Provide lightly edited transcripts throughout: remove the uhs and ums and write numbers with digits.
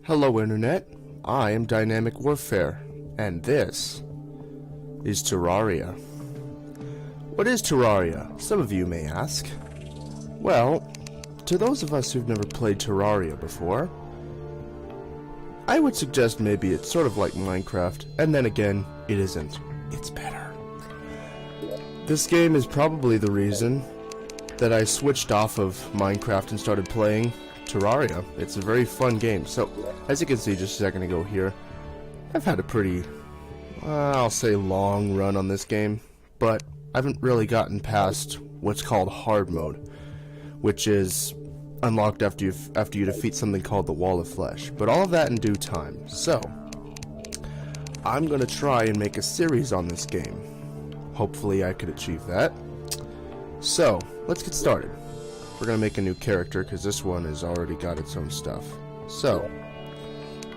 Hello Internet, I am Dynamic Warfare, and this is Terraria. What is Terraria? Some of you may ask. Well, to those of us who've never played Terraria before, I would suggest maybe it's sort of like Minecraft, and then again, it isn't. It's better. This game is probably the reason that I switched off of Minecraft and started playing Terraria. It's a very fun game. So, as you can see just a second ago here, I've had a pretty, I'll say long run on this game, but I haven't really gotten past what's called hard mode, which is unlocked after you defeat something called the Wall of Flesh. But all of that in due time. So, I'm gonna try and make a series on this game. Hopefully I could achieve that. So, let's get started. We're gonna make a new character because this one has already got its own stuff. So,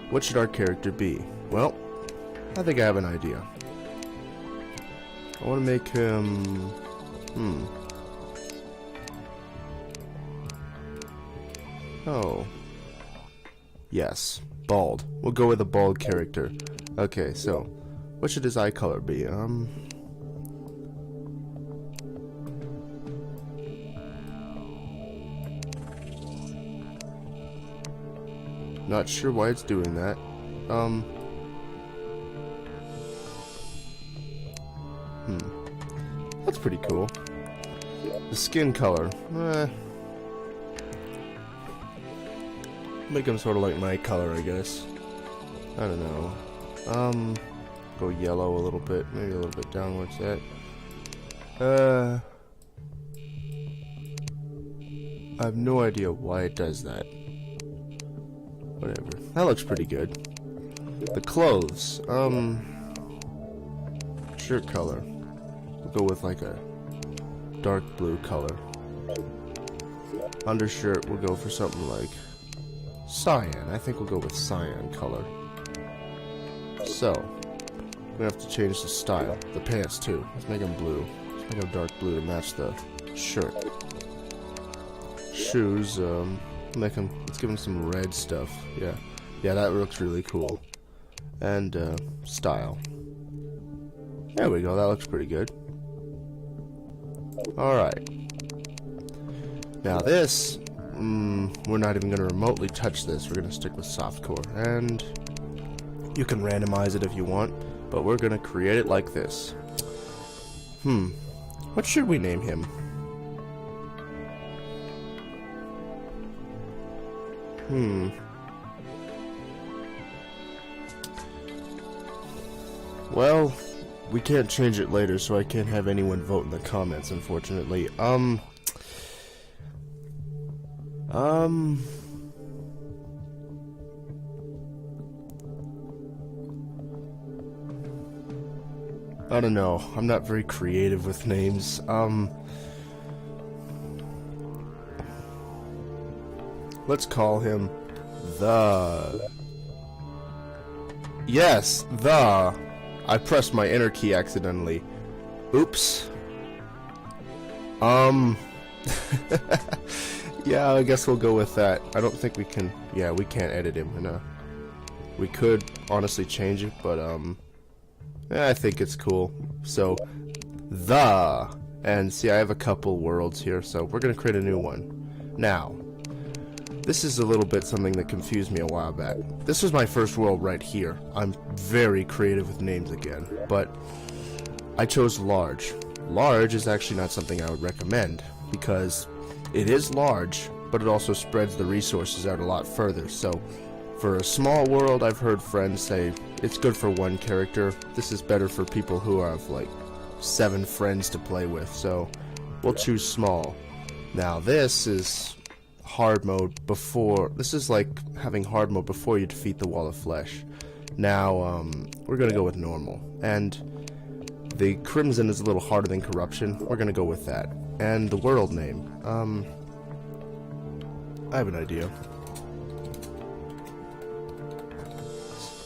what should our character be? Well, I think I have an idea. I want to make him... Oh. Yes, bald. We'll go with a bald character. Okay, so, what should his eye color be? Not sure why it's doing that. That's pretty cool. The skin color. Make him sort of like my color, I guess. I don't know. Go yellow a little bit. Maybe a little bit downwards. That. I have no idea why it does that. Whatever. That looks pretty good. The clothes. Shirt color. We'll go with like a dark blue color. Undershirt, we'll go for something like cyan. I think we'll go with cyan color. So, we're gonna have to change the style. The pants too. Let's make them blue. Let's make them dark blue to match the shirt. Shoes, let's give him some red stuff. Yeah, that looks really cool. And style. There we go. That looks pretty good. All right. Now this, we're not even going to remotely touch this. We're going to stick with softcore, and you can randomize it if you want, but we're going to create it like this. What should we name him? Well, we can't change it later, so I can't have anyone vote in the comments, unfortunately. I don't know. I'm not very creative with names. Let's call him the... Yes, the... I pressed my enter key accidentally. Oops. Yeah, I guess we'll go with that. I don't think we can... Yeah, we can't edit him. We could honestly change it, but, I think it's cool. So, the... And see, I have a couple worlds here, so we're gonna create a new one. Now... This is a little bit something that confused me a while back. This was my first world right here. I'm very creative with names again, but I chose large. Large is actually not something I would recommend, because it is large, but it also spreads the resources out a lot further. So, for a small world, I've heard friends say, it's good for one character. This is better for people who have, like, 7 friends to play with, so we'll choose small. Now, this is... hard mode before. This is like having hard mode before you defeat the Wall of Flesh. Now, we're gonna go with normal. And the Crimson is a little harder than Corruption. We're gonna go with that. And the world name. I have an idea.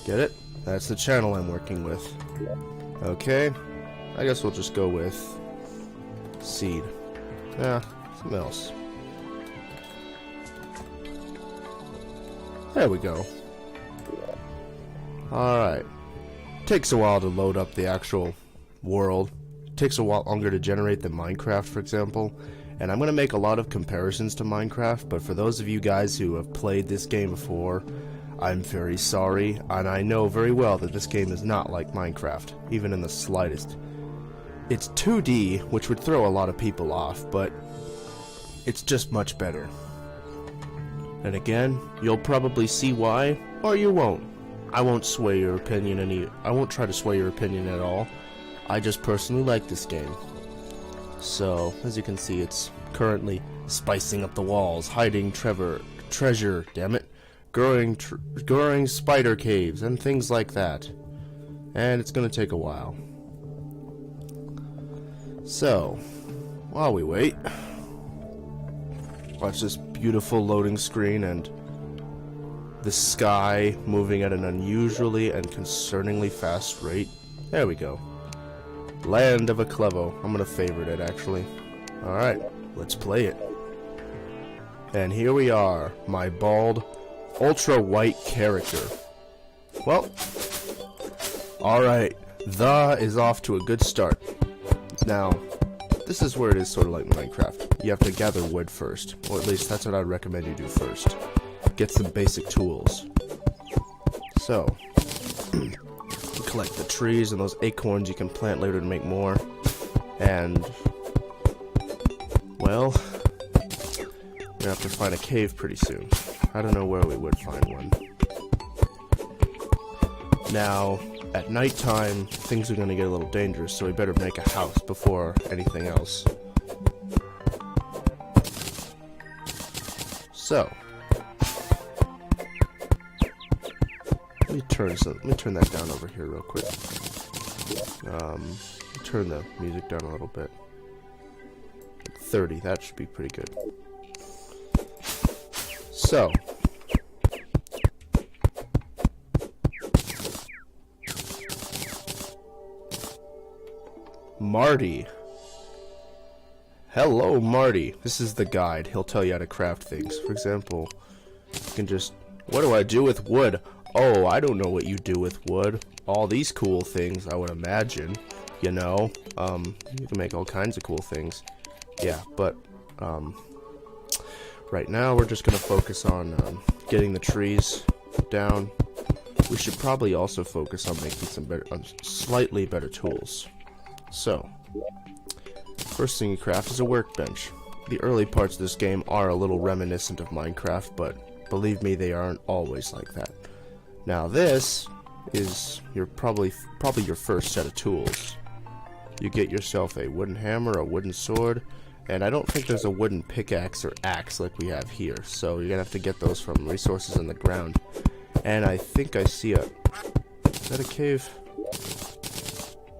Get it? That's the channel I'm working with. Okay. I guess we'll just go with Seed. Yeah, something else. There we go. Alright. Takes a while to load up the actual world. Takes a while longer to generate than Minecraft, for example. And I'm going to make a lot of comparisons to Minecraft, but for those of you guys who have played this game before, I'm very sorry, and I know very well that this game is not like Minecraft, even in the slightest. It's 2D, which would throw a lot of people off, but it's just much better. And again, you'll probably see why, or you won't. I won't sway your opinion I won't try to sway your opinion at all. I just personally like this game. So, as you can see, it's currently spicing up the walls, hiding treasure, damn it, growing spider caves, and things like that. And it's gonna take a while. So, while we wait, watch this beautiful loading screen and the sky moving at an unusually and concerningly fast rate. There we go. Land of Aclevo. I'm gonna favorite it, actually. Alright, let's play it. And here we are, my bald, ultra-white character. Well, alright, the is off to a good start. Now, this is where it is sort of like Minecraft. You have to gather wood first, or at least that's what I'd recommend you do first. Get some basic tools. So, collect the trees and those acorns you can plant later to make more. And, well, we're gonna have to find a cave pretty soon. I don't know where we would find one. Now, at nighttime, things are gonna get a little dangerous, so we better make a house before anything else. So, let me turn that down over here real quick. Turn the music down a little bit. 30, that should be pretty good. So, Marty. Hello, Marty. This is the guide. He'll tell you how to craft things. For example, you can just... What do I do with wood? Oh, I don't know what you do with wood. All these cool things, I would imagine. You know, you can make all kinds of cool things. Yeah, but, right now we're just gonna focus on, getting the trees down. We should probably also focus on making some better, slightly better tools. So, first thing you craft is a workbench. The early parts of this game are a little reminiscent of Minecraft, but believe me, they aren't always like that. Now this is probably your first set of tools. You get yourself a wooden hammer, a wooden sword, and I don't think there's a wooden pickaxe or axe like we have here, so you're gonna have to get those from resources in the ground. And I think I see is that a cave?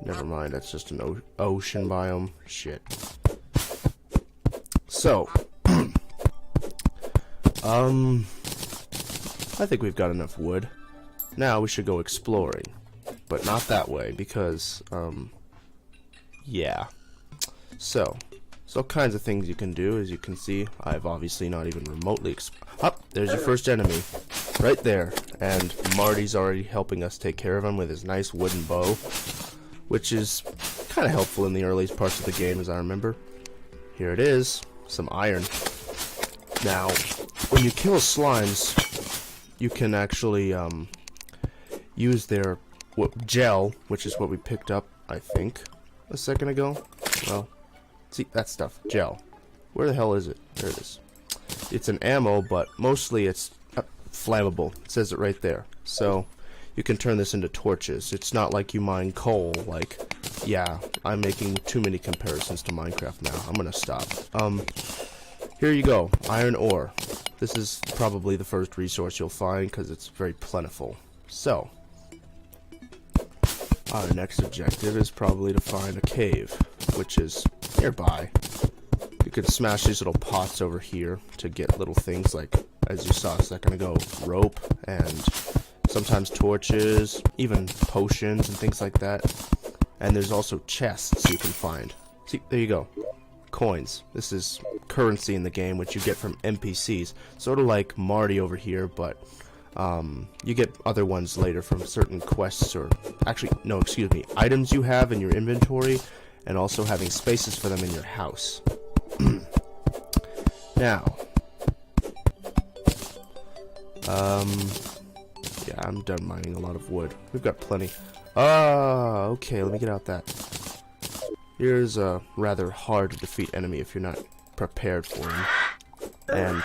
Never mind, that's just an ocean biome. Shit. So, I think we've got enough wood. Now we should go exploring. But not that way, because, yeah. So, there's all kinds of things you can do. As you can see, I've obviously not even remotely there's your first enemy. Right there. And Marty's already helping us take care of him with his nice wooden bow, which is kind of helpful in the earliest parts of the game, as I remember. Here it is. Some iron. Now, when you kill slimes, you can actually, use their gel, which is what we picked up, I think, a second ago. Well, see, that stuff, gel. Where the hell is it? There it is. It's an ammo, but mostly it's flammable. It says it right there. So, you can turn this into torches. It's not like you mine coal, like, yeah, I'm making too many comparisons to Minecraft now. I'm gonna stop. Here you go, iron ore. This is probably the first resource you'll find, because it's very plentiful. So, our next objective is probably to find a cave, which is nearby. You can smash these little pots over here to get little things like, as you saw a second ago, rope, and sometimes torches, even potions and things like that. And there's also chests you can find. See, there you go. Coins. This is currency in the game, which you get from NPCs. Sort of like Marty over here, but You get other ones later from certain quests, or actually, no, excuse me, items you have in your inventory, and also having spaces for them in your house. Now, yeah, I'm done mining a lot of wood. We've got plenty. Okay, let me get out that. Here's a rather hard to defeat enemy if you're not prepared for him. And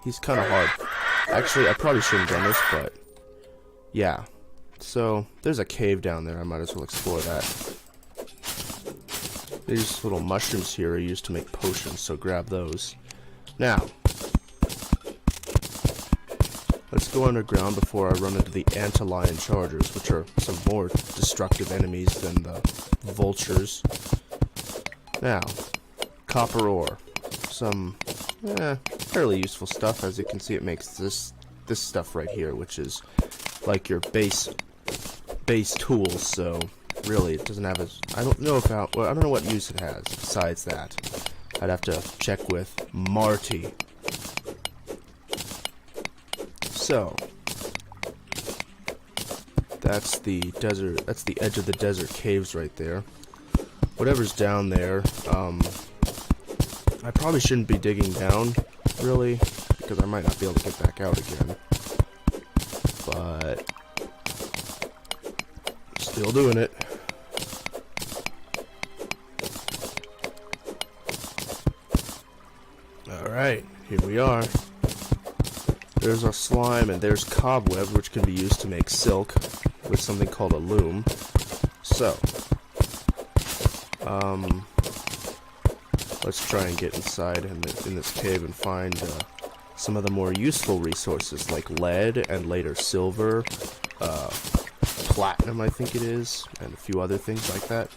he's kind of hard. Actually, I probably shouldn't have done this, but yeah. So, there's a cave down there. I might as well explore that. These little mushrooms here are used to make potions, so grab those. Now, let's go underground before I run into the antlion chargers, which are some more destructive enemies than the vultures. Now, copper ore. Some fairly useful stuff. As you can see, it makes this stuff right here, which is like your base tools. So really, it doesn't have as I don't know what use it has besides that. I'd have to check with Marty. So that's the desert. That's the edge of the desert caves right there. Whatever's down there, I probably shouldn't be digging down, really, because I might not be able to get back out again. But still doing it. Alright, here we are. There's our slime, and there's cobweb, which can be used to make silk with something called a loom. So, let's try and get inside in this cave and find some of the more useful resources, like lead and later silver, platinum I think it is, and a few other things like that.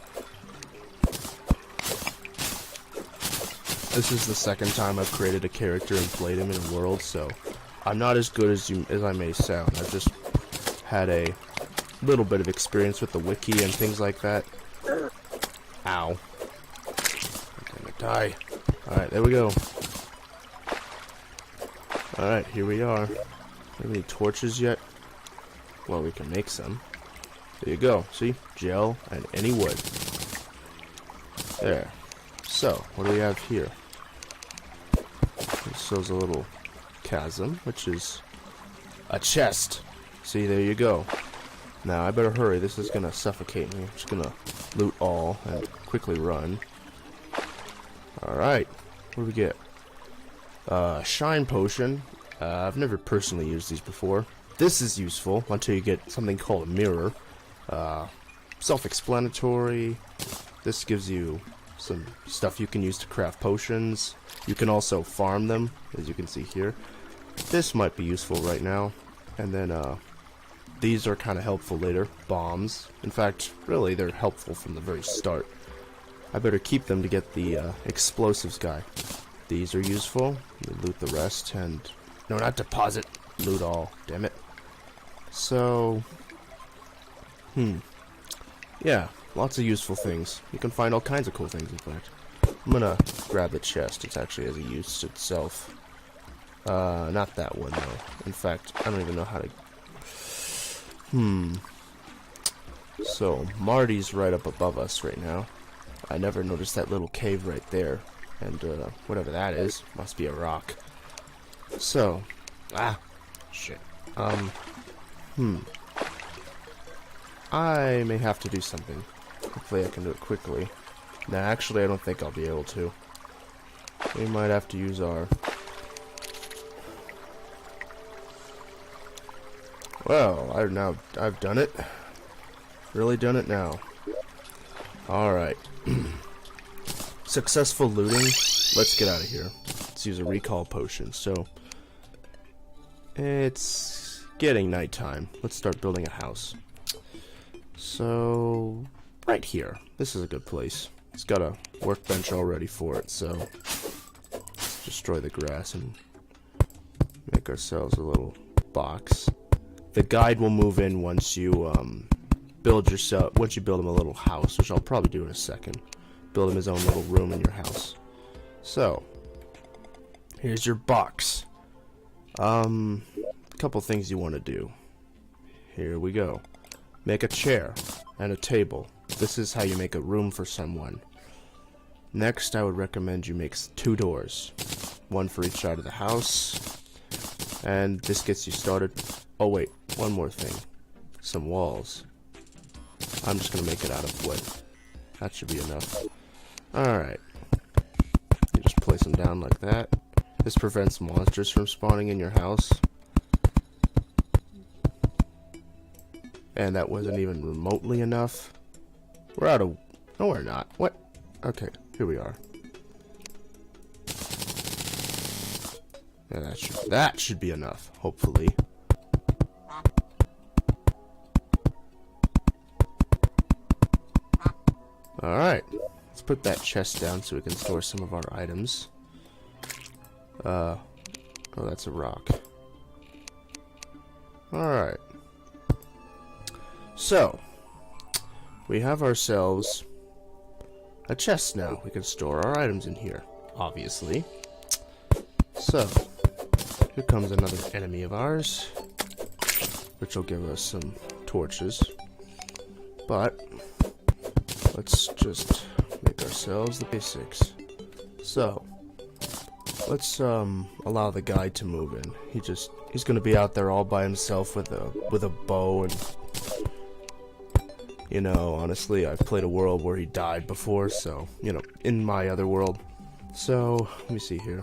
This is the second time I've created a character and played him in a world, so I'm not as good as I may sound. I've just had a little bit of experience with the wiki and things like that. Ow. I'm gonna die. Alright, there we go. Alright, here we are. Have any torches yet? Well, we can make some. There you go. See? Gel and any wood. There. So, what do we have here? This shows a little chasm, which is a chest. See, there you go. Now, I better hurry. This is gonna suffocate me. I'm just gonna loot all and quickly run. Alright. What do we get? Shine potion. I've never personally used these before. This is useful until you get something called a mirror. Self-explanatory. This gives you some stuff you can use to craft potions. You can also farm them, as you can see here. This might be useful right now. And then, these are kind of helpful later. Bombs. In fact, really, they're helpful from the very start. I better keep them to get the explosives guy. These are useful. We loot the rest, and... No, not deposit. Loot all. Damn it. So... Yeah, lots of useful things. You can find all kinds of cool things, in fact. I'm gonna grab the chest. It's actually has a use itself. Not that one, though. In fact, I don't even know how to... So, Marty's right up above us right now. I never noticed that little cave right there. And, whatever that is, must be a rock. So, shit. I may have to do something. Hopefully I can do it quickly. Nah, actually I don't think I'll be able to. We might have to use our... Well, I've done it. Really done it now. Alright. Successful looting. Let's get out of here. Let's use a recall potion. So, it's getting nighttime. Let's start building a house. So, right here. This is a good place. It's got a workbench all ready for it, so let's destroy the grass and make ourselves a little box. The guide will move in once you build him a little house, which I'll probably do in a second. Build him his own little room in your house. So, here's your box. Couple couple things you want to do. Here we go. Make a chair and a table. This is how you make a room for someone. Next, I would recommend you make 2 doors. One for each side of the house. And this gets you started. Oh wait, one more thing. Some walls. I'm just gonna make it out of wood. That should be enough. Alright. You just place them down like that. This prevents monsters from spawning in your house. And that wasn't even remotely enough. We're out of... No, we're not. What? Okay, here we are. Yeah, that should be enough, hopefully. Alright. Let's put that chest down so we can store some of our items. Oh, that's a rock. Alright. So, we have ourselves a chest now. We can store our items in here, obviously. So, here comes another enemy of ours, which will give us some torches. But, let's just make ourselves the basics. So, let's allow the guy to move in. He's gonna be out there all by himself with a bow, and you know, honestly, I've played a world where he died before, so you know, in my other world. So let me see here.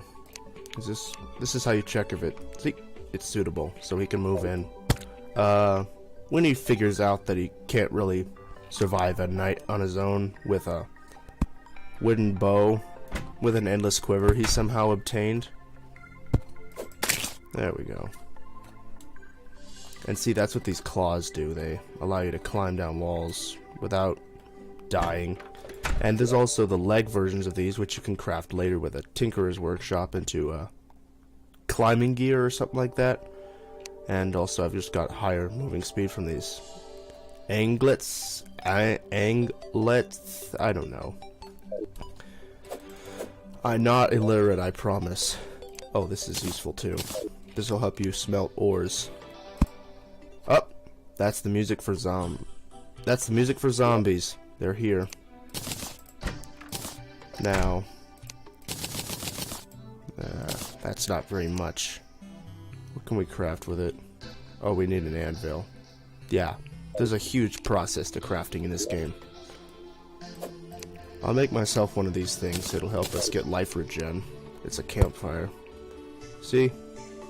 This is how you check if it's suitable, so he can move in. When he figures out that he can't really survive a night on his own with a wooden bow with an endless quiver he somehow obtained. There we go. And see, that's what these claws do. They allow you to climb down walls without dying. And there's also the leg versions of these, which you can craft later with a Tinkerer's Workshop into climbing gear or something like that. And also, I've just got higher moving speed from these anglets. Anglets? I don't know. I'm not illiterate, I promise. Oh, this is useful too. This will help you smelt ores. Oh, that's the music for That's the music for zombies. They're here. Now, that's not very much. What can we craft with it? Oh, we need an anvil. Yeah, there's a huge process to crafting in this game. I'll make myself one of these things. It'll help us get life regen. It's a campfire. See?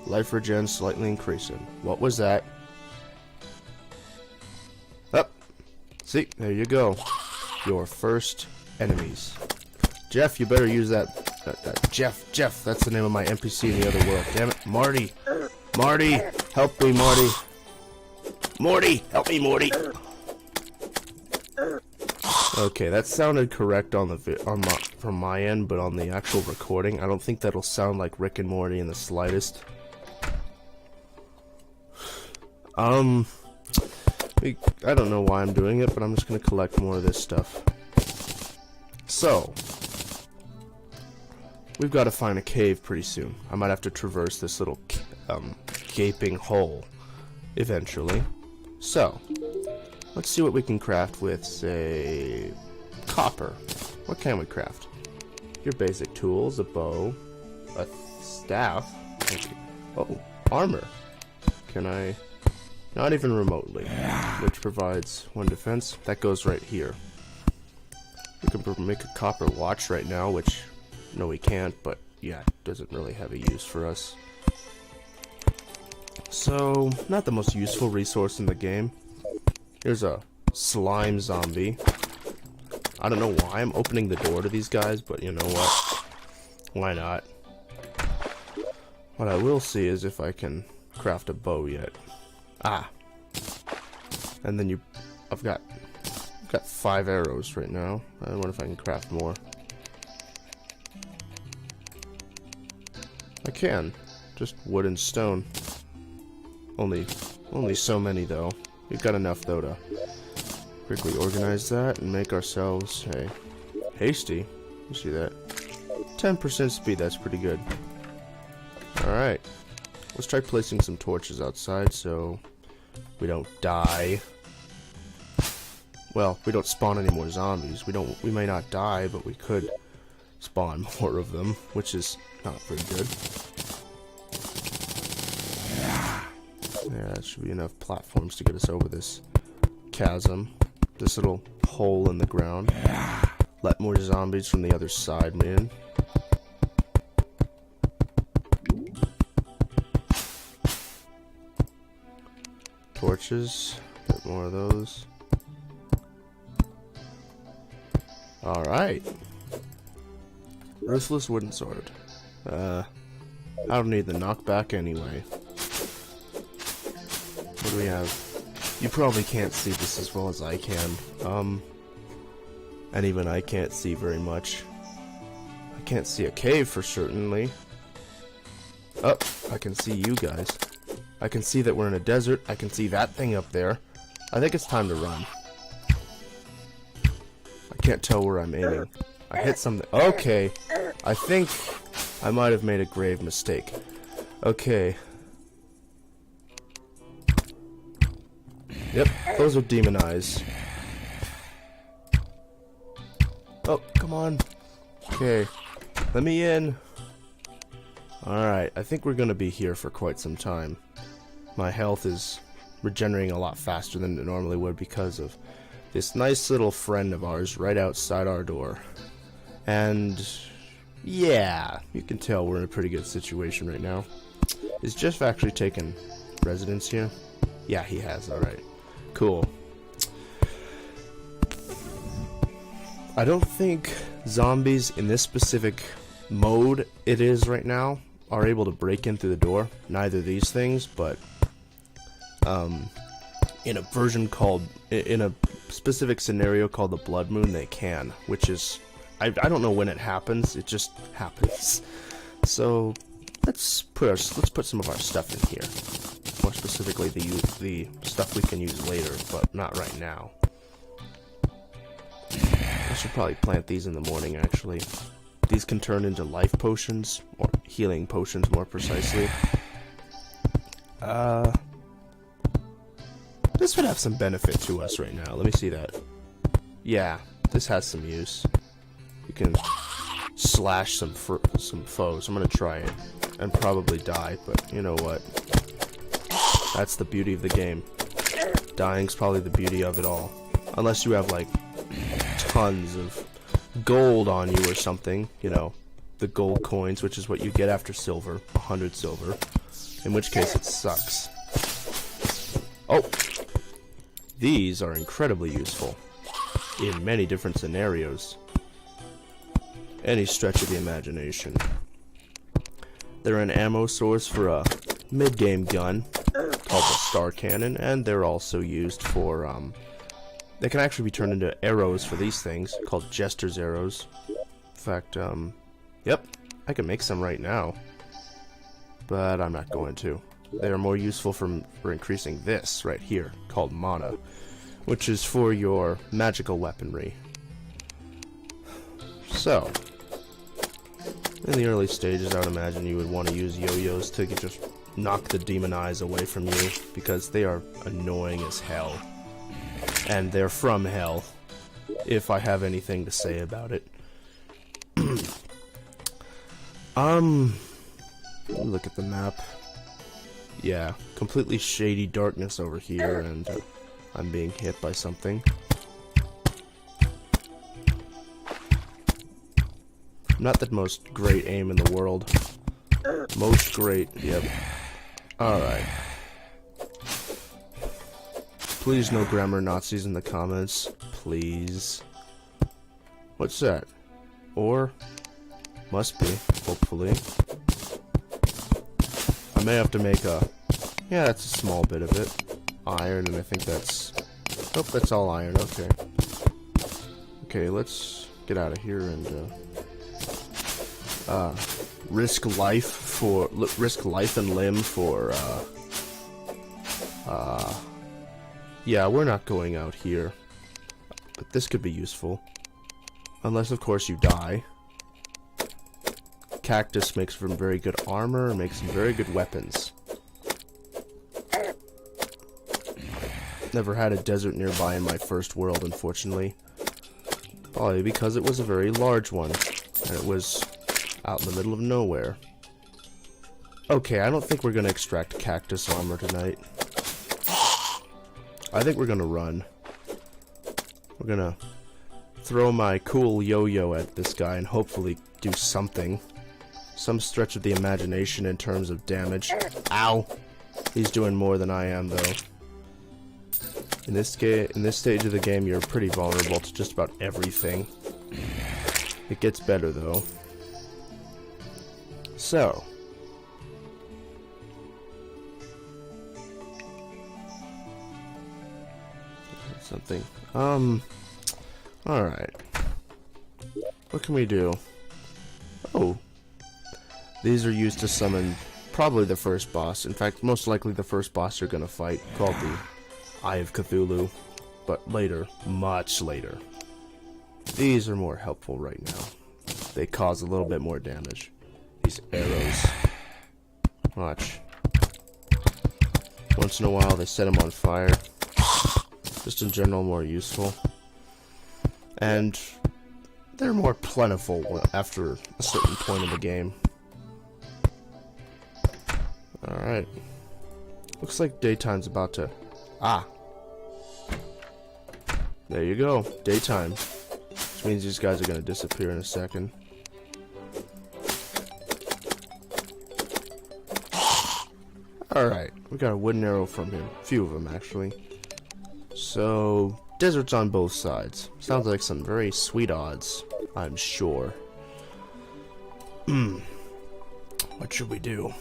Life regen slightly increasing. What was that? Up. See? There you go. Your first enemies. Jeff, you better use that. Jeff, that's the name of my NPC in the other world. Damn it. Marty. Marty, help me, Marty. Morty, help me, Morty. Okay, that sounded correct on from my end, but on the actual recording, I don't think that'll sound like Rick and Morty in the slightest. I don't know why I'm doing it, but I'm just gonna collect more of this stuff. So, we've got to find a cave pretty soon. I might have to traverse this little gaping hole eventually. So, let's see what we can craft with, say, copper. What can we craft? Your basic tools, a bow, a staff. Okay. Oh, armor. Can I? Not even remotely. Which provides 1 defense. That goes right here. We can make a copper watch right now, which, no we can't, but yeah, it doesn't really have a use for us. So, not the most useful resource in the game. Here's a slime zombie. I don't know why I'm opening the door to these guys, but you know what? Why not? What I will see is if I can craft a bow yet. Ah. And then I've got 5 arrows right now. I wonder if I can craft more. I can. Just wood and stone. Only so many though. We've got enough though to quickly organize that and make ourselves a hasty. You see that? 10% speed, that's pretty good. Alright. let's try placing some torches outside so we don't die. Well, we don't spawn any more zombies. We may not die, but we could spawn more of them, which is not very good. Yeah, that should be enough platforms to get us over this chasm. This little hole in the ground. Let more zombies from the other side in. Torches. Get more of those. Alright. Ruthless wooden sword. I don't need the knockback anyway. What do we have? You probably can't see this as well as I can. And even I can't see very much. I can't see a cave for certainly. Oh, I can see you guys. I can see that we're in a desert. I can see that thing up there. I think it's time to run. I can't tell where I'm aiming. I hit something. Okay. I think I might have made a grave mistake. Okay. Yep, those are demon eyes. Oh, come on. Okay. Let me in. Alright, I think we're gonna be here for quite some time. My health is regenerating a lot faster than it normally would because of this nice little friend of ours right outside our door. And yeah, you can tell we're in a pretty good situation right now. Is Jeff actually taking residence here? Yeah, he has. Alright. Cool. I don't think zombies in this specific mode it is right now are able to break in through the door. Neither these things, but in a version called, in a specific scenario called the Blood Moon, they can, which is, I don't know when it happens, it just happens. So let's put some of our stuff in here. More specifically, the stuff we can use later, but not right now. I should probably plant these in the morning, actually. These can turn into life potions, or healing potions more precisely. This would have some benefit to us right now. Let me see that. Yeah, this has some use. You can slash some foes. I'm gonna try it, and probably die, but you know what? That's the beauty of the game. Dying's probably the beauty of it all. Unless you have, like, tons of gold on you or something, you know, the gold coins, which is what you get after silver, 100 silver, in which case it sucks. Oh! These are incredibly useful in many different scenarios. Any stretch of the imagination. They're an ammo source for a mid-game gun called the Star Cannon, and they're also used for, they can actually be turned into arrows for these things, called Jester's arrows. In fact, yep, I can make some right now. But I'm not going to. They are more useful for increasing this right here, called mana, which is for your magical weaponry. So, in the early stages, I would imagine you would want to use yo-yos to just knock the demon eyes away from you, because they are annoying as hell. And they're from hell, if I have anything to say about it. Look at the map. Yeah, completely shady darkness over here, and I'm being hit by something. Not the most great aim in the world. Most great, yep. Alright. Please no grammar Nazis in the comments. Please. What's that? Ore? Must be, hopefully. I may have to make a... Yeah, that's a small bit of it. Iron, and I think that's... Nope, that's all iron, okay. Okay, let's get out of here and, risk life and limb for, yeah, we're not going out here. But this could be useful. Unless, of course, you die. Cactus makes for very good armor and makes some very good weapons. Never had a desert nearby in my first world, unfortunately. Probably because it was a very large one, and it was out in the middle of nowhere. Okay, I don't think we're gonna extract cactus armor tonight. I think we're gonna run. We're gonna throw my cool yo-yo at this guy and hopefully do something. Some stretch of the imagination in terms of damage. Ow! He's doing more than I am, though. In this stage of the game, you're pretty vulnerable to just about everything. It gets better, though. So. Something. Alright. What can we do? Oh. These are used to summon probably the first boss. In fact, most likely the first boss you're gonna fight, called the Eye of Cthulhu. But later, much later. These are more helpful right now. They cause a little bit more damage. These arrows. Watch. Once in a while they set them on fire. Just in general, more useful. And they're more plentiful after a certain point in the game. Alright. Looks like daytime's about to... Ah! There you go. Daytime. Which means these guys are going to disappear in a second. Alright. We got a wooden arrow from him. A few of them, actually. So, deserts on both sides. Sounds like some very sweet odds, I'm sure. What should we do?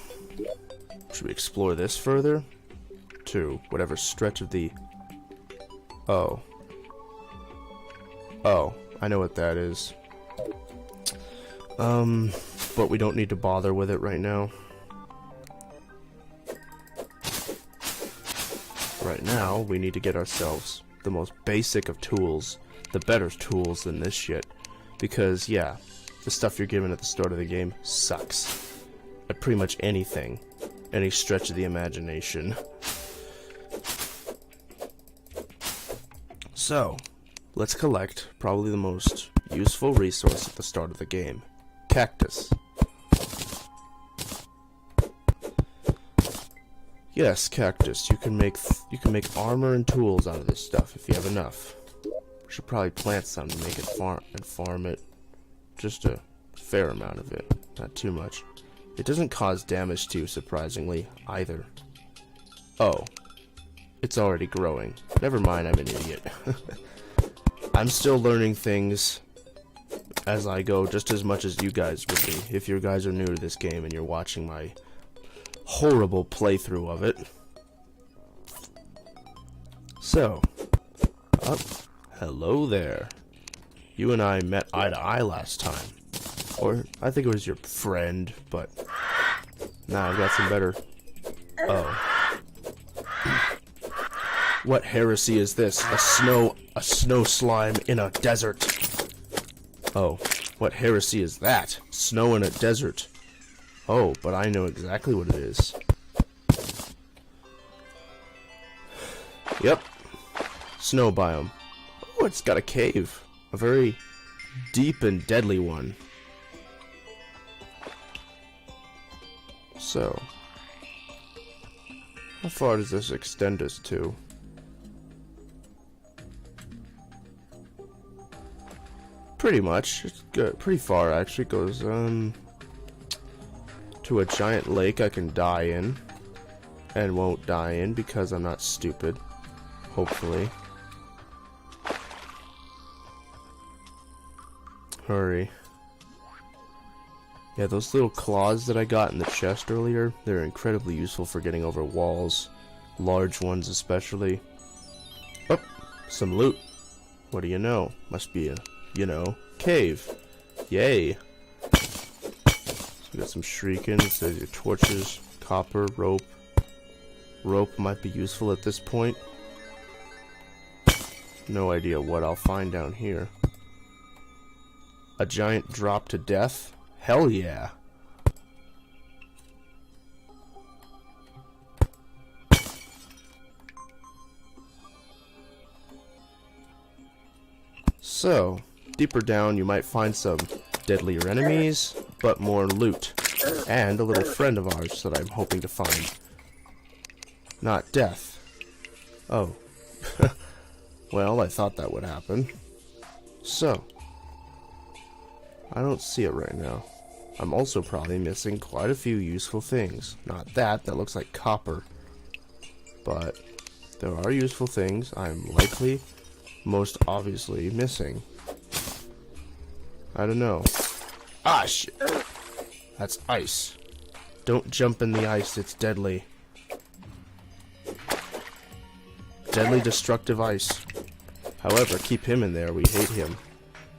Should we explore this further? To whatever stretch of the... Oh. Oh, I know what that is. But we don't need to bother with it right now. Right now, we need to get ourselves the most basic of tools, the better tools than this shit. Because, yeah, the stuff you're given at the start of the game sucks. At pretty much anything. Any stretch of the imagination. So, let's collect probably the most useful resource at the start of the game. Cactus. Yes, cactus. You can make armor and tools out of this stuff if you have enough. We should probably plant some to make it farm it. Just a fair amount of it, not too much. It doesn't cause damage to you, surprisingly, either. Oh, it's already growing. Never mind, I'm an idiot. I'm still learning things as I go, just as much as you guys would be if you guys are new to this game and you're watching my horrible playthrough of it. So, hello there. You and I met eye to eye last time. Or, I think it was your friend, but... Nah, I've got some better... Oh. What heresy is this? A snow slime in a desert. Oh, what heresy is that? Snow in a desert. Oh, but I know exactly what it is. Yep. Snow biome. Oh, it's got a cave. A very deep and deadly one. So, how far does this extend us to? Pretty much. It's good. Pretty far, actually. It goes, to a giant lake I can die in. And won't die in because I'm not stupid. Hopefully. Hurry. Yeah, those little claws that I got in the chest earlier, they're incredibly useful for getting over walls. Large ones especially. Oh, some loot. What do you know? Must be a, cave. Yay. So we got some shurikens, there's your torches, copper, rope. Rope might be useful at this point. No idea what I'll find down here. A giant drop to death? Hell yeah. So, deeper down you might find some deadlier enemies, but more loot. And a little friend of ours that I'm hoping to find. Not death. Oh. Well, I thought that would happen. So, I don't see it right now. I'm also probably missing quite a few useful things. Not that looks like copper. But there are useful things I'm likely, most obviously, missing. I don't know. Ah, shit. That's ice. Don't jump in the ice, it's deadly. Deadly destructive ice. However, keep him in there, we hate him.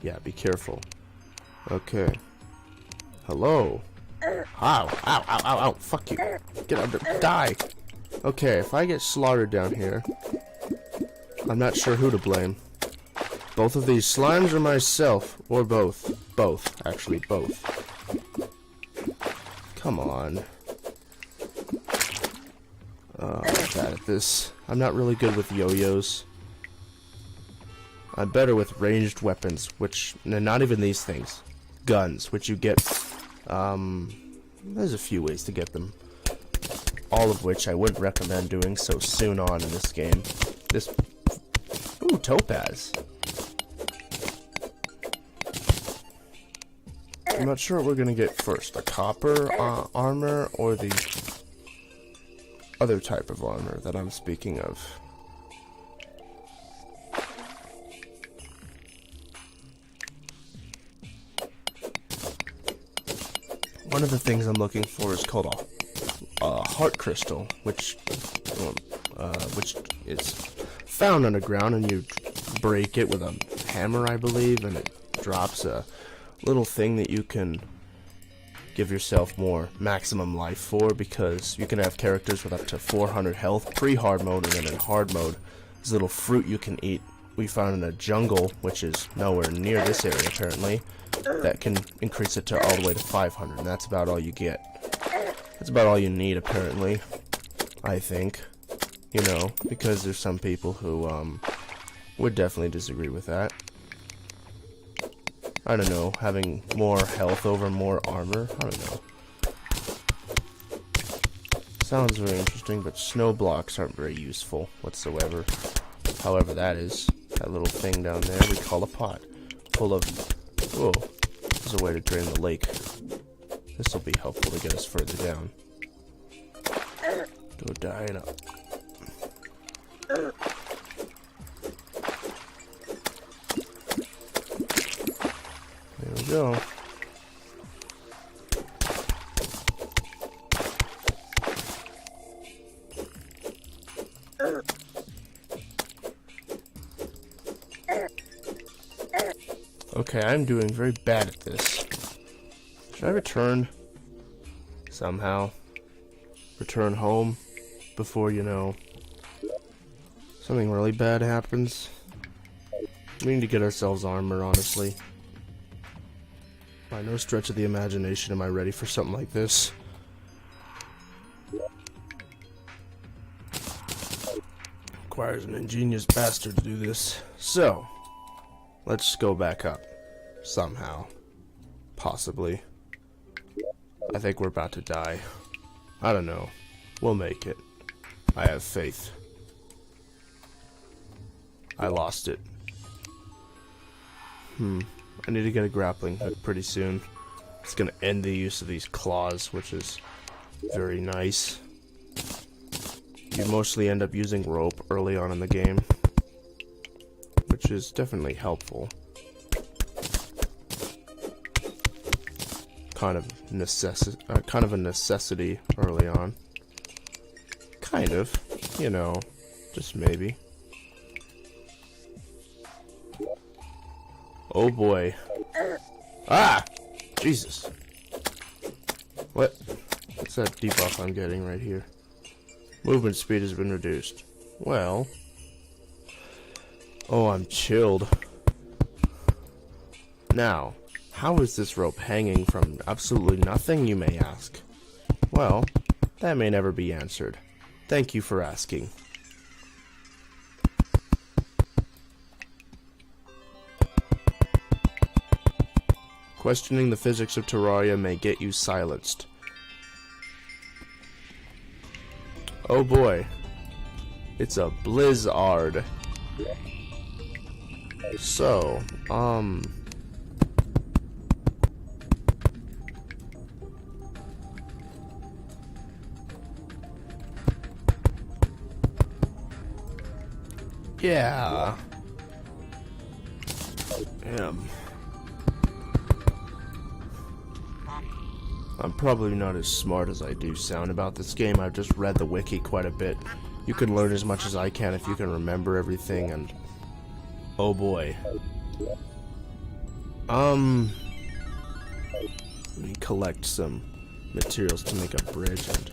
Yeah, be careful. Okay. Hello. Ow, ow, ow, ow, ow, fuck you. Get under, die. Okay, if I get slaughtered down here, I'm not sure who to blame. Both of these slimes or myself, or both. Both, actually, both. Come on. I'm bad at this. I'm not really good with yo-yos. I'm better with ranged weapons, which, not even these things. Guns, which you get, there's a few ways to get them. All of which I wouldn't recommend doing so soon on in this game. Ooh, topaz. I'm not sure what we're gonna get first, the copper armor or the other type of armor that I'm speaking of. One of the things I'm looking for is called a heart crystal, which is found underground, and you break it with a hammer, I believe, and it drops a little thing that you can give yourself more maximum life for, because you can have characters with up to 400 health pre-hard mode, and then in hard mode, there's a little fruit you can eat. We found in a jungle, which is nowhere near this area apparently, that can increase it to all the way to 500, and that's about all you get. That's about all you need apparently, I think. You know, because there's some people who would definitely disagree with that. I don't know, having more health over more armor, I don't know. Sounds very interesting, but snow blocks aren't very useful whatsoever. However, that little thing down there we call a pot, full of, whoa, there's a way to drain the lake. This will be helpful to get us further down. Go dying up. There we go. Okay, I'm doing very bad at this. Should I return? Somehow. Return home before, you know, something really bad happens. We need to get ourselves armor, honestly. By no stretch of the imagination am I ready for something like this. Requires an ingenious bastard to do this. So, let's go back up. Somehow. Possibly. I think we're about to die. I don't know. We'll make it. I have faith. I lost it. I need to get a grappling hook pretty soon. It's gonna end the use of these claws, which is very nice. You mostly end up using rope early on in the game, which is definitely helpful. Kind of a necessity early on. Kind of, you know, just maybe. Oh boy. Ah! Jesus. What? What's that debuff I'm getting right here? Movement speed has been reduced. Well. Oh, I'm chilled. Now, how is this rope hanging from absolutely nothing, you may ask? Well, that may never be answered. Thank you for asking. Questioning the physics of Terraria may get you silenced. Oh boy. It's a blizzard. So, yeah. I'm probably not as smart as I do sound about this game. I've just read the wiki quite a bit. You can learn as much as I can if you can remember everything, and oh boy. Let me collect some materials to make a bridge and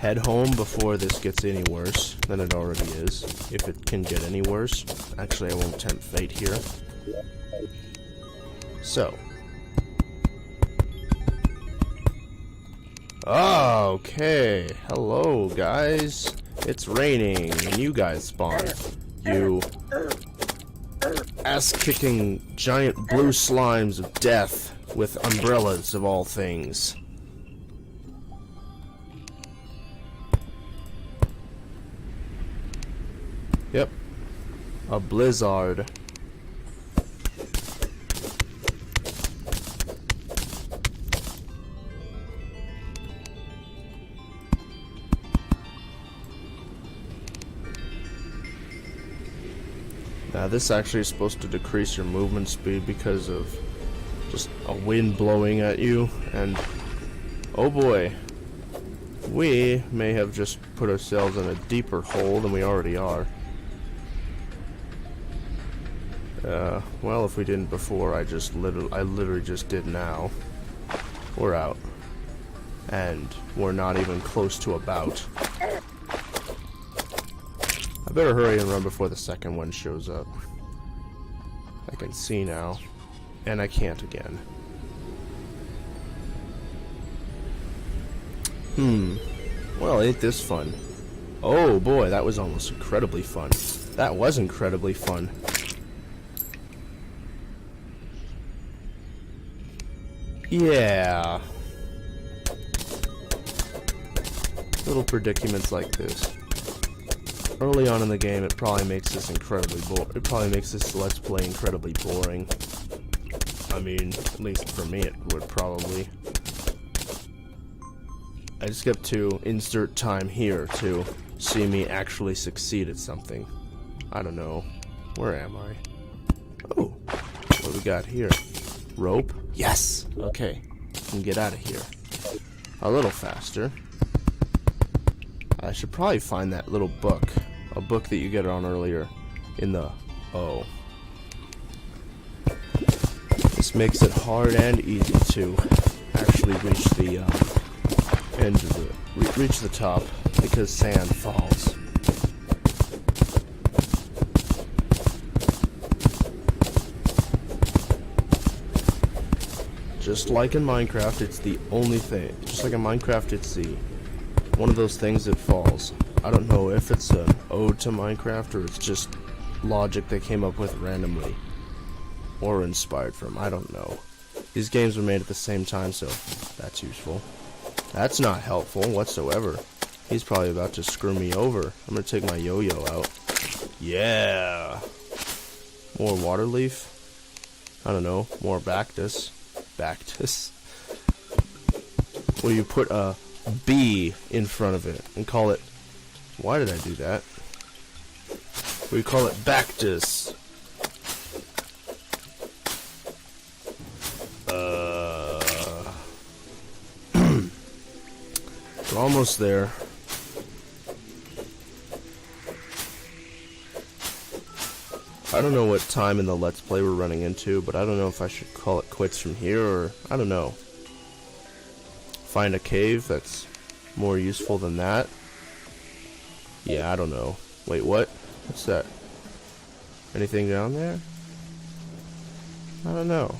head home before this gets any worse than it already is. If it can get any worse. Actually, I won't tempt fate here. So. Okay. Hello, guys. It's raining, and you guys spawn. You ass-kicking giant blue slimes of death with umbrellas of all things. Yep. A blizzard. Now this actually is supposed to decrease your movement speed because of just a wind blowing at you, and oh boy, we may have just put ourselves in a deeper hole than we already are. Well, if we didn't before, I literally just did now. We're out. And we're not even close to about. I better hurry and run before the second one shows up. I can see now. And I can't again. Well, ain't this fun. Oh boy, that was almost incredibly fun. That was incredibly fun. Yeah. Little predicaments like this. Early on in the game, it probably makes this Let's Play incredibly boring. I mean, at least for me, it would probably. I just have to insert time here to see me actually succeed at something. I don't know. Where am I? Oh, what do we got here? Rope? Yes! Okay, can get out of here. A little faster. I should probably find that little book. A book that you get on earlier in the... Oh. This makes it hard and easy to actually reach the end of the... reach the top, because sand falls. Just like in Minecraft, it's the only thing. Just like in Minecraft, it's the one of those things that falls. I don't know if it's an ode to Minecraft or it's just logic they came up with randomly. Or inspired from, I don't know. These games were made at the same time, so that's useful. That's not helpful whatsoever. He's probably about to screw me over. I'm gonna take my yo-yo out. Yeah! More water leaf? I don't know, more Bactus. Bactus. Where you put a B in front of it and call it... Why did I do that? We call it Bactus. We're almost there. I don't know what time in the Let's Play we're running into, but I don't know if I should call it quits from here or... I don't know. Find a cave that's more useful than that. Yeah, I don't know. Wait, what? What's that? Anything down there? I don't know.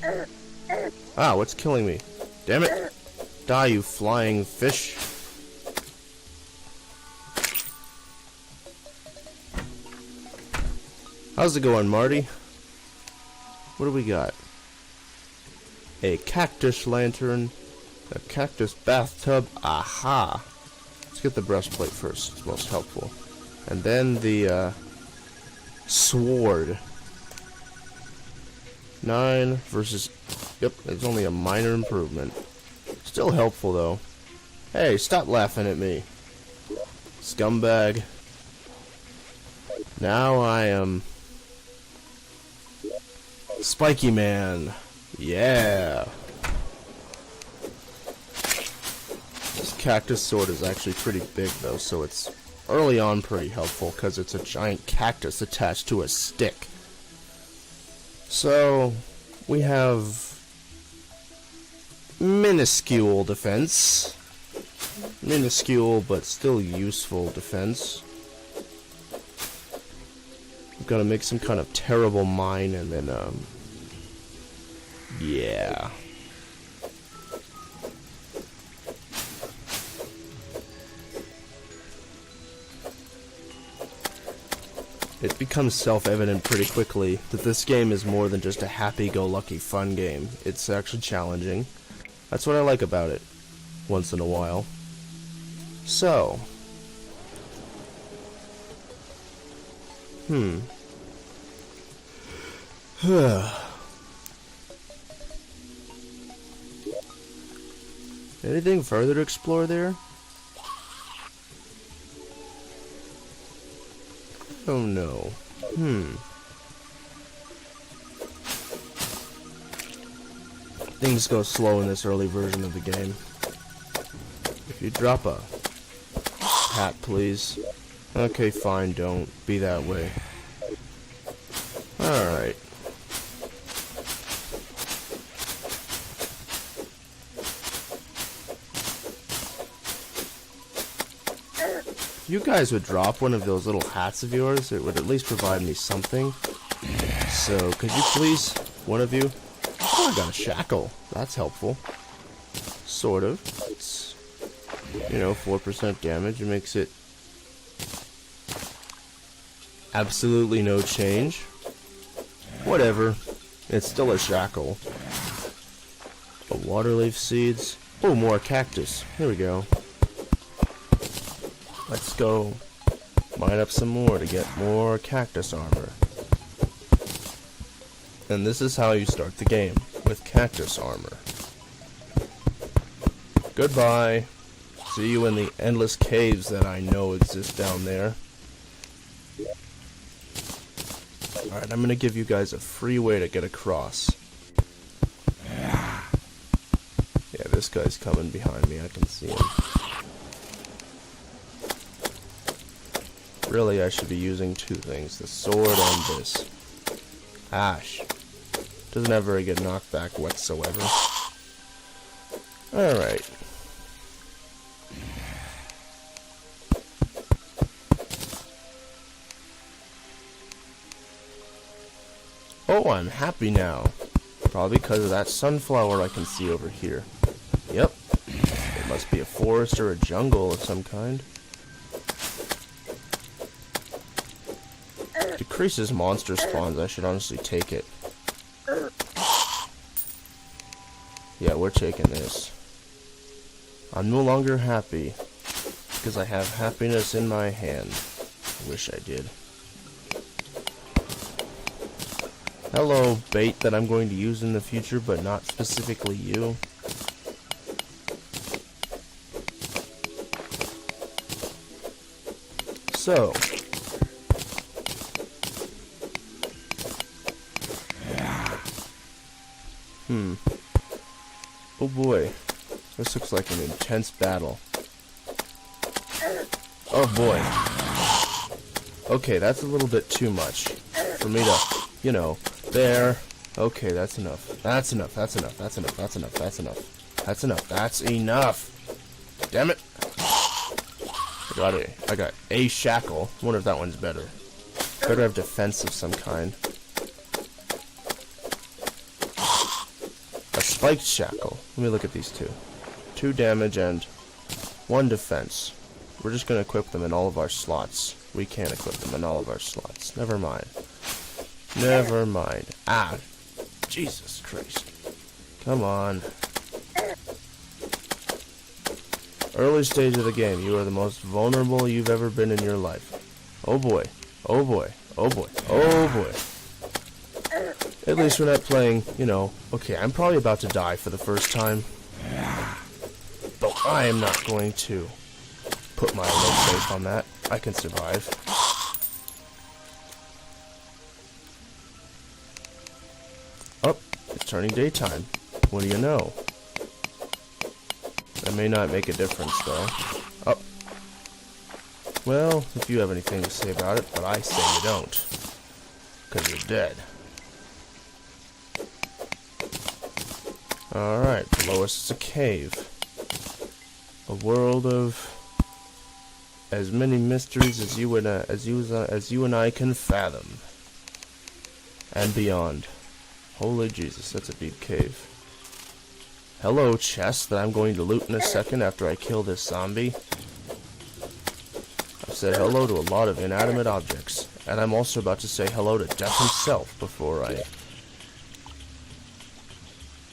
Ah, what's killing me? Damn it! Die, you flying fish! How's it going, Marty? What do we got? a cactus lantern, a cactus bathtub. Aha! Let's get the breastplate first. It's most helpful. And then the sword. 9 versus... Yep, it's only a minor improvement. Still helpful, though. Hey, stop laughing at me. Scumbag. Now I am... Spiky Man. Yeah. This cactus sword is actually pretty big, though, so it's early on pretty helpful, because it's a giant cactus attached to a stick. So, we have minuscule defense. Minuscule, but still useful defense. We've got to make some kind of terrible mine, and then, yeah. It becomes self-evident pretty quickly that this game is more than just a happy-go-lucky fun game. It's actually challenging. That's what I like about it, once in a while. So. Anything further to explore there? Oh no. Things go slow in this early version of the game. If you drop a hat, please. Okay, fine, don't. Be that way. Alright. If you guys would drop one of those little hats of yours, it would at least provide me something. So, could you please, one of you? Oh, I got a shackle. That's helpful. Sort of. It's, 4% damage. It makes it absolutely no change. Whatever. It's still a shackle. A waterleaf seeds. Oh, more cactus. Here we go. Let's go mine up some more to get more cactus armor. And this is how you start the game, with cactus armor. Goodbye. See you in the endless caves that I know exist down there. Alright, I'm gonna give you guys a free way to get across. Yeah, this guy's coming behind me, I can see him. Really, I should be using two things, the sword and this. Ash. Doesn't have very good knockback whatsoever. Alright. Oh, I'm happy now. Probably because of that sunflower I can see over here. Yep. It must be a forest or a jungle of some kind. Decreases monster spawns. I should honestly take it. Yeah, we're taking this. I'm no longer happy because I have happiness in my hand. I wish I did. Hello, bait that I'm going to use in the future, but not specifically you. So. Oh boy. This looks like an intense battle. Oh boy. Okay, that's a little bit too much for me to, there. Okay, that's enough. That's enough. That's enough. That's enough. That's enough. That's enough. That's enough. That's enough. Damn it. I got a shackle. I wonder if that one's better. Better have defense of some kind. A spiked shackle. Let me look at these two. 2 damage and 1 defense. We're just going to equip them in all of our slots. We can't equip them in all of our slots. Never mind. Never mind. Ah. Jesus Christ. Come on. Early stage of the game, you are the most vulnerable you've ever been in your life. Oh boy. Oh boy. Oh boy. Oh boy. At least we're not playing, you know, okay, I'm probably about to die for the first time. But I am not going to put my life safe on that. I can survive. Oh, it's turning daytime. What do you know? That may not make a difference, though. Oh. Well, if you have anything to say about it, but I say you don't. Because you're dead. Alright, below us is a cave. A world of as many mysteries as you and I can fathom. And beyond. Holy Jesus, that's a deep cave. Hello, chest that I'm going to loot in a second after I kill this zombie. I've said hello to a lot of inanimate objects. And I'm also about to say hello to Death himself before I...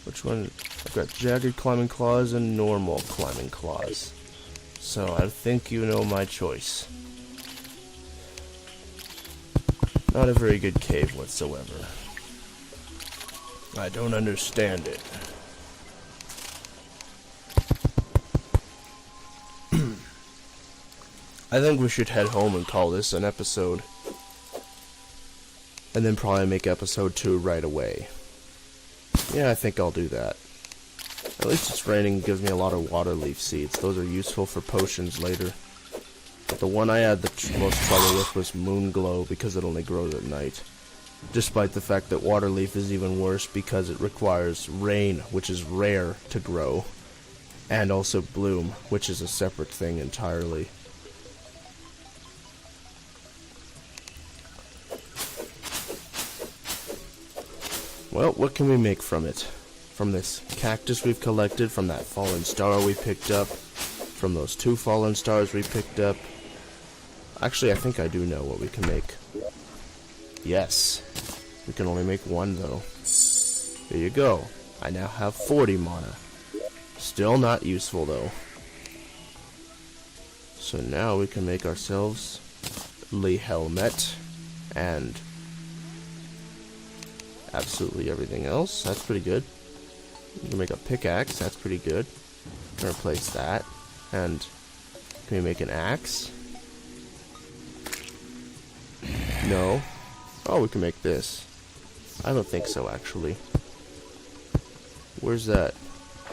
Which one? I've got jagged climbing claws and normal climbing claws. So I think you know my choice. Not a very good cave whatsoever. I don't understand it. I think we should head home and call this an episode. And then probably make episode 2 right away. Yeah, I think I'll do that. At least it's raining and gives me a lot of water leaf seeds. Those are useful for potions later. But the one I had the most trouble with was Moon Glow because it only grows at night. Despite the fact that water leaf is even worse because it requires rain, which is rare to grow. And also bloom, which is a separate thing entirely. Well, what can we make from it? From this cactus we've collected, from that fallen star we picked up, from those 2 fallen stars we picked up. Actually, I think I do know what we can make. Yes. We can only make 1, though. There you go. I now have 40 mana. Still not useful, though. So now we can make ourselves the helmet and absolutely everything else. That's pretty good. We can make a pickaxe. That's pretty good. Can replace that. And can we make an axe? No. Oh, we can make this. I don't think so, actually. Where's that?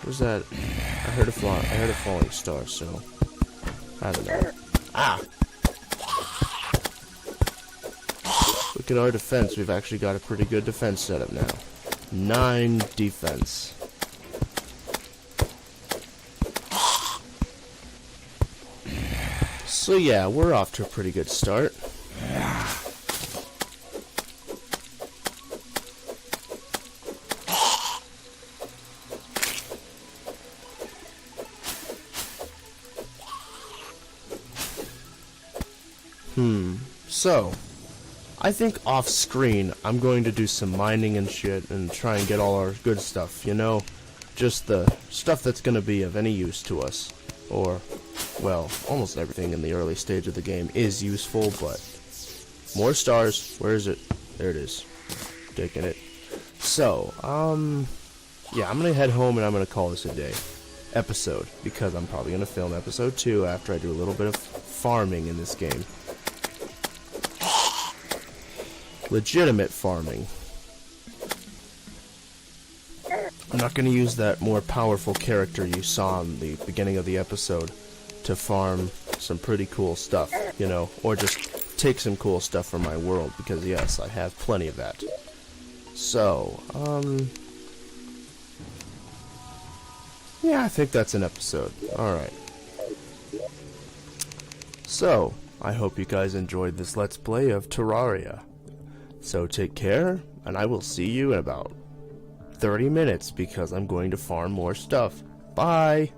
Where's that? I heard a falling star, so I don't know. Ah! Look at our defense. We've actually got a pretty good defense setup now. 9 defense. So yeah, we're off to a pretty good start. So, I think off screen, I'm going to do some mining and shit and try and get all our good stuff, you know? Just the stuff that's going to be of any use to us. Or, well, almost everything in the early stage of the game is useful, but... More stars. Where is it? There it is. Taking it. So, yeah, I'm going to head home and I'm going to call this a day. Episode. Because I'm probably going to film episode 2 after I do a little bit of farming in this game. Legitimate farming. I'm not going to use that more powerful character you saw in the beginning of the episode to farm some pretty cool stuff, you know, or just take some cool stuff from my world, because yes, I have plenty of that. So, yeah, I think that's an episode. Alright. So, I hope you guys enjoyed this Let's Play of Terraria. So take care, and I will see you in about 30 minutes because I'm going to farm more stuff. Bye!